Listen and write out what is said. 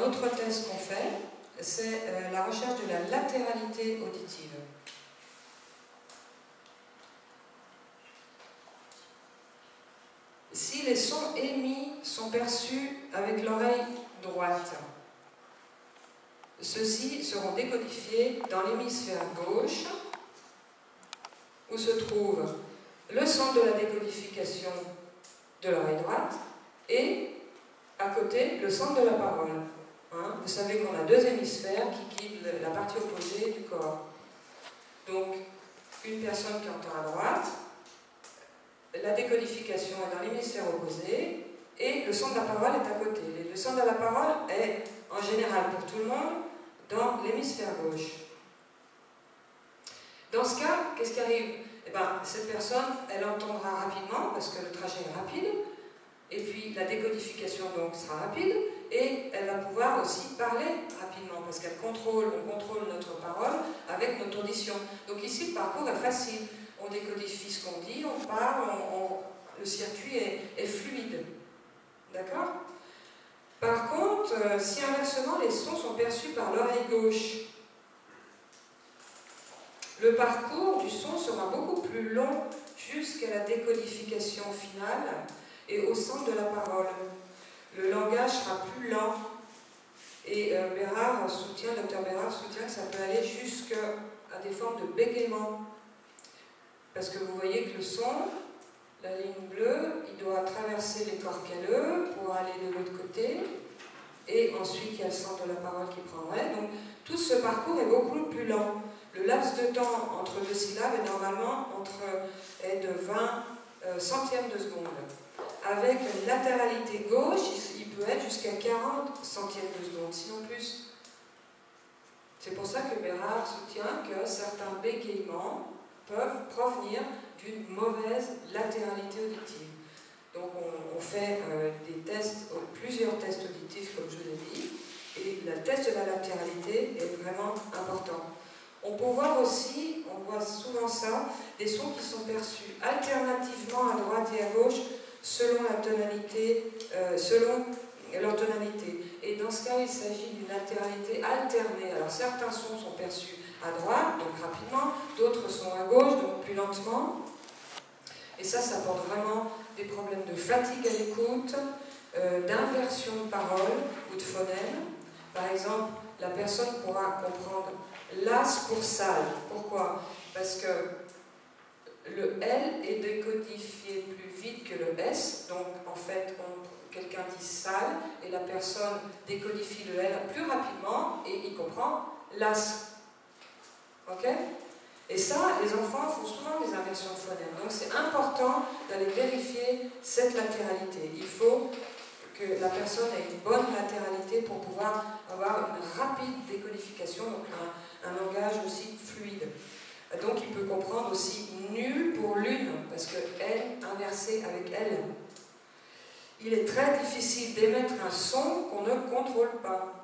autre test qu'on fait, c'est la recherche de la latéralité auditive. Si les sons émis sont perçus avec l'oreille droite, ceux-ci seront décodifiés dans l'hémisphère gauche, où se trouve le centre de la décodification de l'oreille droite et à côté le centre de la parole. Hein, vous savez qu'on a deux hémisphères qui guident la partie opposée du corps. Donc, une personne qui entend à droite, la décodification est dans l'hémisphère opposé et le centre de la parole est à côté. Le centre de la parole est, en général pour tout le monde, dans l'hémisphère gauche. Dans ce cas, qu'est-ce qui arrive? Eh bien, cette personne, elle entendra rapidement, parce que le trajet est rapide, et puis la décodification donc sera rapide, et elle va pouvoir aussi parler rapidement, parce on contrôle notre parole avec notre audition. Donc ici, le parcours est facile. On décodifie ce qu'on dit, on parle, le circuit est fluide. D'accord? Par contre, si inversement les sons sont perçus par l'oreille gauche, le parcours du son sera beaucoup plus long jusqu'à la décodification finale et au centre de la parole. Le langage sera plus lent et Dr Bérard soutient que ça peut aller jusqu'à des formes de bégaiement. Parce que vous voyez que le son, la ligne bleue, il doit traverser les corps calleux pour aller de l'autre côté, et ensuite il y a le centre de la parole qui prendrait. Donc tout ce parcours est beaucoup plus lent. Le laps de temps entre deux syllabes est normalement est de 20 centièmes de seconde. Avec une latéralité gauche, il peut être jusqu'à 40 centièmes de seconde, sinon plus. C'est pour ça que Bérard soutient que certains bégaiements peuvent provenir d'une mauvaise latéralité auditive. Donc on fait plusieurs tests auditifs, comme je vous ai dit, et le test de la latéralité est vraiment important. On peut voir aussi, on voit souvent ça, des sons qui sont perçus alternativement à droite et à gauche selon la tonalité, selon leur tonalité. Et dans ce cas, il s'agit d'une latéralité alternée. Alors certains sons sont perçus à droite, donc rapidement, d'autres sont à gauche, donc plus lentement. Et ça porte vraiment des problèmes de fatigue à l'écoute, d'inversion de parole ou de phonème. Par exemple, la personne pourra comprendre las pour salle. Pourquoi? Parce que le L est décodifié plus vite que le S, donc en fait, quelqu'un dit salle et la personne décodifie le L plus rapidement et il comprend las. Ok? Et ça, les enfants font souvent des inversions de phonèmes. Donc c'est important d'aller vérifier cette latéralité. Il faut que la personne ait une bonne latéralité pour pouvoir avoir une rapide décodification, donc un langage aussi fluide. Donc il peut comprendre aussi nul pour l'une, parce que elle inversé avec elle. Il est très difficile d'émettre un son qu'on ne contrôle pas.